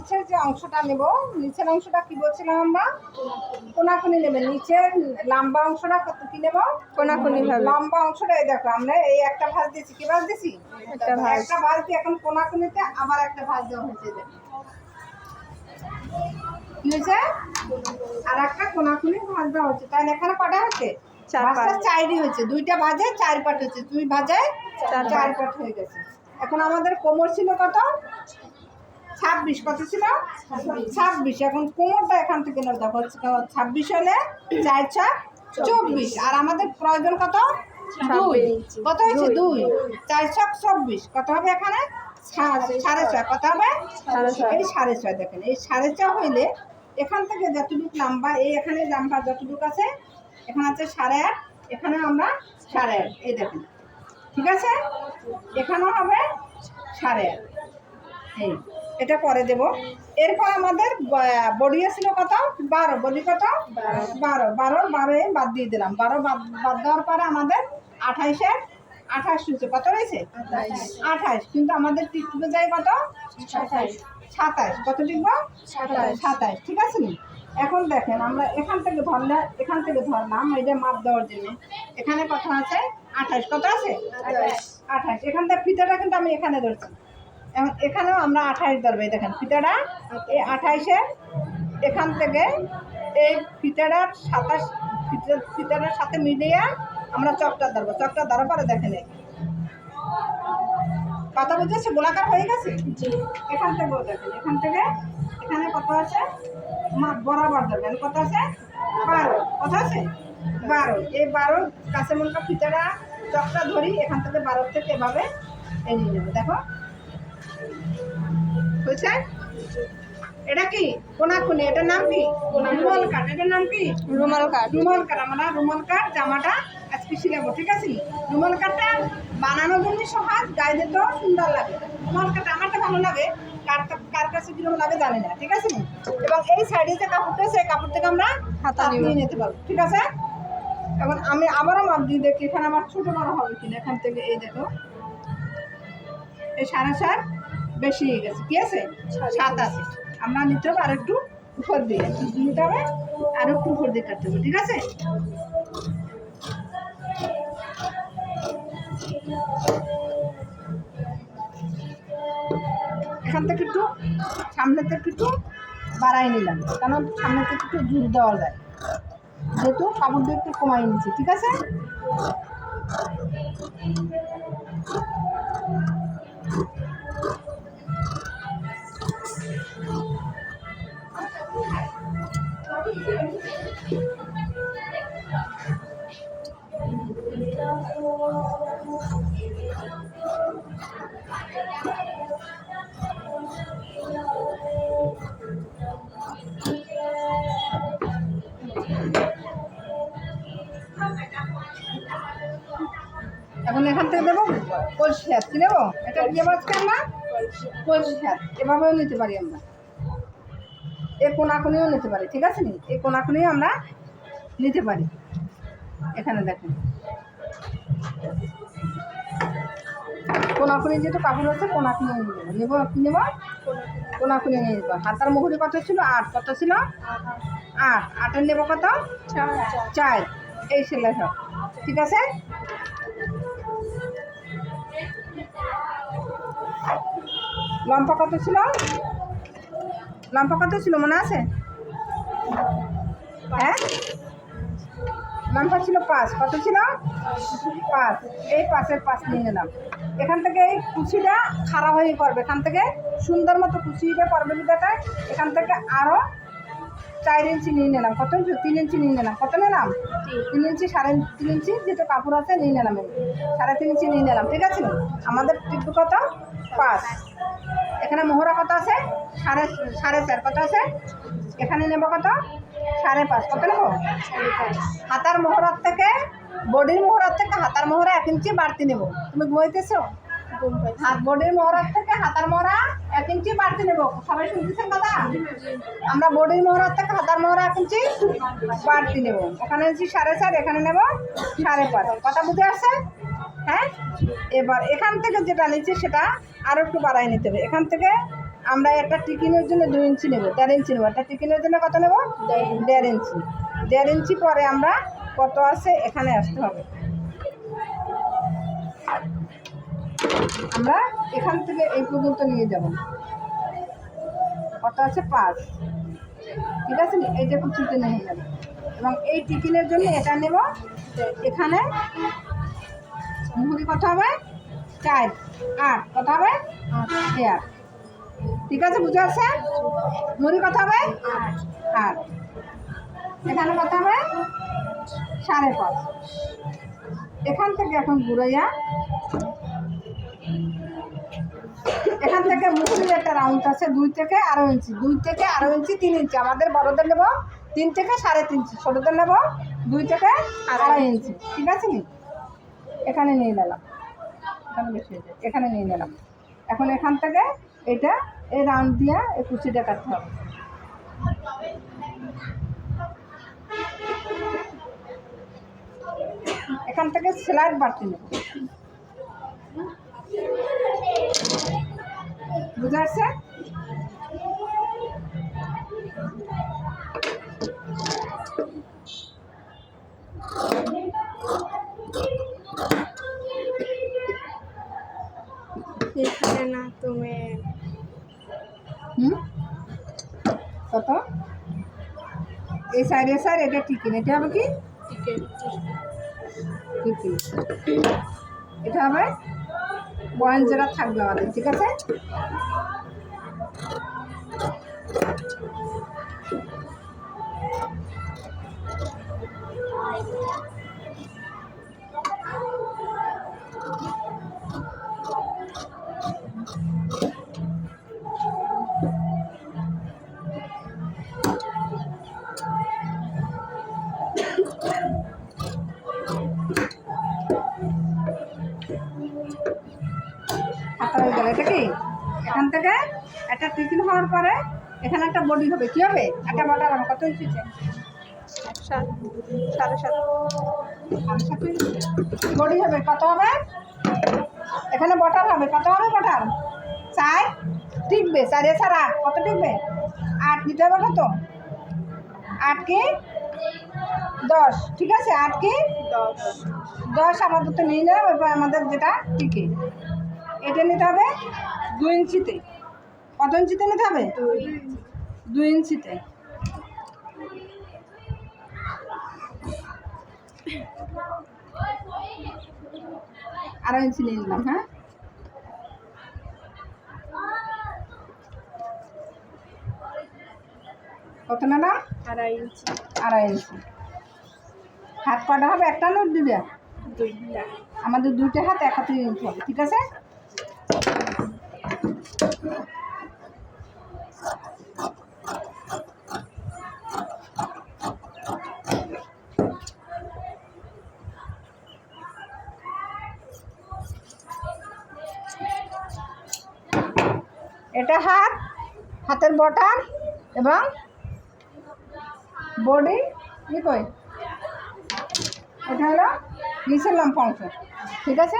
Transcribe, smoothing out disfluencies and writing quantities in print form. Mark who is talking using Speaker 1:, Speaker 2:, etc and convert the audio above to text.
Speaker 1: নিচের যে অংশটা নেব, নিচের অংশটা কি বলছিলাম আমরা, কোনাকুনি নেবে। নিচের লম্বা অংশটা কত কি নেব,
Speaker 2: কোনাকুনি ভাবে।
Speaker 1: লম্বা অংশটা এই দেখো, আমরা এই একটা ভাঁজ দিয়েছি, কি ভাঁজ দিয়েছি, একটা ভাঁজ দিয়ে এখন কোনাকুনিতে আবার একটা ভাঁজ দেওয়া হয়েছে। কি হয়েছে, আর একটা কোনাকুনি ভাঁজ দেওয়া হচ্ছে। তাহলে এখানে কটা হচ্ছে, ভাঁজটা চারই হয়েছে, দুইটা ভাঁজে চার পাট হচ্ছে, দুই ভাঁজে চার পাট হয়ে গেছে। এখন আমাদের কোমর ছিল কত, 26, কত ছিল 26। এখন কোমরটা এখান থেকে নেব, দেখো 26 হলে 4 4 24, আর আমাদের প্রয়োজন কত 2, কত হয়েছে 2, 4 6 24, কত হবে এখানে 6.5, কত হবে এই 6.5। দেখেন এই 6.5 হইলে এখান থেকে যতটুকু লম্বা, এই এখানে লম্বা যতটুকু আছে, এখানে আছে 8.5, এখানে আমরা 8.5, এই দেখেন, ঠিক আছে, এখানেও হবে 8.5, এই এটা করে দেব। এরপর আমাদের বডি ছিল কত 12, বডি কত 12, 12 বাদ দিয়ে দিলাম, 12 বাদ দেওয়ার পরে আমাদের 28 হচ্ছে, কত রয়েছে 28, কিন্তু আমাদের টিকতে যায় কত 27, কত টিকবো 27, ঠিক আছে নি। এখন দেখেন আমরা এখান থেকে ধরলাম এই যে মাপ দেওয়ার জন্য, এখানে কত আছে 28, কত আছে 28, এখান থেকে ফিতাটা কিন্তু আমি এখানে ধরছি, এখন এখানেও আমরা 28 ধরবে। দেখেন ফিতাটা এই 28-এর এখান থেকে এই ফিতাটার 27, ফিতাটার সাথে মিলিয়ে আমরা চকটা ধরবো, চকটা ধরার পরে দেখেন কথা বুঝেছে, গোলাকার হয়ে গেছে। এখান থেকেও দেখেন, এখান থেকে এখানে কত আছে বরাবর ধরবেন, কত আছে 12, কত আছে 12, এই 12 কাছে মনে কর ফিতাটা চকটা ধরি, এখান থেকে 12 থেকে এভাবে এগিয়ে নেবে। দেখো হয়েছে, এটা কি কোনাকুনি, এটার নাম কি রুমাল কাট, এটার নাম কি
Speaker 2: রুমাল কাট।
Speaker 1: রুমাল কাট, আমরা রুমাল কাট জামাটা আজকে শিখাবো, ঠিক আছে। রুমাল কাটটা বানানোর জন্য সহজ, গায়ে দিতেও সুন্দর লাগে। রুমাল কাট আমারটা ভালো লাগে, কার কাছে কিরকম লাগে জানি না, ঠিক আছে। এবং এই সাইডে যে কাপড়টা, সেই কাপড় থেকে আমরা হাতা নিয়ে নিতে পারবো, ঠিক আছে। এখন আমি আবারও মাপ দিয়ে দেখি এখানে আমার ছোট বড় হবে কিনা। এখান থেকে এই দেখো এই 4.5 বেশি হয়ে গেছে, কি আছে 7 আছে, আমরা নিতে হবে আর একটু উপর দিয়ে নিতে হবে, আর একটু উপর দিয়ে কাটতে হবে, ঠিক আছে। এখান থেকে একটু সামনে থেকে একটু বাড়াই নিলাম, কারণ সামনে থেকে একটু জোর দেওয়া যায়, যেহেতু কাপড় দিয়ে একটু কমাই নিচ্ছি, ঠিক আছে। এখন এখান থেকে দেবো কলসি হাত, কি নেবো, এটা দিয়ে আজকে আমরা কলসি হাত এভাবেও নিতে পারি, আমরা এই কোনাকুনিও নিতে পারি, ঠিক আছে নি, এই কোনাকুনিও আমরা নিতে পারি। এখানে দেখেন কোনাকুনি যেহেতু কাপড় হচ্ছে, কোনাকুনি নেবো, কি নেবো কোনাকুনি নিয়ে নেবো। হাতার মুহুরি কত ছিল 8, কত ছিল 8, 8-এর নেবো কত 4, এই সেলাই সব, ঠিক আছে। লম্বা কত ছিল, লম্বা কত ছিল মনে আছে, হ্যাঁ লম্বা ছিল 5, কত ছিল 5, এই 5-এর 5 নিয়ে নিলাম। এখান থেকে এই কুচিটা খারাপ হয়ে করবে, এখান থেকে সুন্দর মতো কুচিটা করবে বিধাটা, এখান থেকে আরও 4 ইঞ্চি নিয়ে নিলাম, কত 3 ইঞ্চি নিয়ে নিলাম, কত নিলাম 3 ইঞ্চি, 3.5 ইঞ্চি যেহেতু কাপড় আছে নিয়ে নিলাম, 3.5 ইঞ্চি নিয়ে নিলাম, ঠিক আছে। আমাদের টিকবো কত 5, এখানে মোহরা কত আছে 4.5, কত আছে এখানে নেব কত 5.5, কত নেব হাতার মোহরার থেকে, বডির মোহরার থেকে হাতার মোহরা 1 ইঞ্চি বাড়তি নেব। তুমি ঘুমাইতেছো, আর বডির মোহরার থেকে হাতার মোহরা 1 ইঞ্চি বাড়তি নেব, সবাই শুনতেছেন কথা। আমরা বডির মোহরার থেকে হাতার মোহরা 1 ইঞ্চি বাড়তি নেব, ওখানে 4.5, এখানে নেব 5.5, কথা বুঝে আসছে, হ্যাঁ। এবার এখান থেকে যেটা নিচ্ছি সেটা আরও একটু বাড়াই নিতে হবে, এখান থেকে আমরা একটা টিকিনের জন্য 2 ইঞ্চি নেব, 1.5 ইঞ্চি নেব। একটা টিকিনের জন্য কত নেব? 1.5 ইঞ্চি। 1.5 ইঞ্চি পরে আমরা কত আছে এখানে আসতে হবে। আমরা এখান থেকে এই পর্যন্ত নিয়ে যাব। কত আছে? 5। ঠিক আছে, এইটা কুচিতে নিয়ে যাব। এবং এই টিকিনের জন্য এটা নেব। এখানে মুহুরি কত হবে? 4, 8 কত হবে? 8। ঠিক আছে, বুঝে আসছে? মুহুরি কত হবে? 8। এখানে কত হবে? 5.5। এখান থেকে এখন ঘুরাইয়া এখান থেকে মুহুরির একটা রাউন্ড আছে 2 থেকে 2.5 ইঞ্চি, 2 থেকে 2.5 ইঞ্চি, 3 ইঞ্চি। আমাদের বড়দের নেব 3 থেকে 3.5 ইঞ্চি, ছোটদের নেব 2 থেকে 2.5 ইঞ্চি। ঠিক আছে নি? এখানে নিয়ে নিলাম, এখানে বেশি হয়ে যায়, এখানে নিয়ে নিলাম। এখন এখান থেকে এটা এই রাউন্ড দিয়ে এই কুচিটা কাটতে হবে। এখান থেকে সেলাইয়ের বাড়তি নেব। বুঝা যাচ্ছে?
Speaker 2: না তুমি
Speaker 1: কত? এই সাইডে সাইড এটা টিকিন, এটা হবে কি? টিকিন। এটা হবে পয়েন্ট যেটা থাকবে আমাদের। ঠিক আছে, হাতা হয়ে গেল। এটা কি? এখান থেকে একটা টিকিন হওয়ার পরে এখানে একটা বডি হবে। কি হবে? একটা বর্ডার হবে। কত ইঞ্চিতে?
Speaker 2: 7, 7.5।
Speaker 1: বডি হবে কত হবে? এখানে বটার হবে। কত হবে বটার? 4 টিকবে। 4 এ 4 8 কত টিকবে? 8 নিতে হবে। কত? 8 কি 10। ঠিক আছে, 8 কি 10 আমাদের তো নিয়ে যাবে। এবার আমাদের যেটা টিকে এটা নিতে হবে 2 ইঞ্চিতে। কত ইঞ্চিতে নিতে হবে? 2 ইঞ্চিতে। আড়াই ইঞ্চি নিয়ে নিলাম। হ্যাঁ, কত নিলাম?
Speaker 2: 2.5 ইঞ্চি।
Speaker 1: 2.5 ইঞ্চি। হাত কটা হবে? একটা না দুটা?
Speaker 2: 2টা।
Speaker 1: আমাদের 2টে হাত 31 ইঞ্চি হবে। ঠিক আছে, এটা হাত, হাতের বটার এবং বডি। কি কই? এটা হলো নিচের লম্বা অংশ। ঠিক আছে।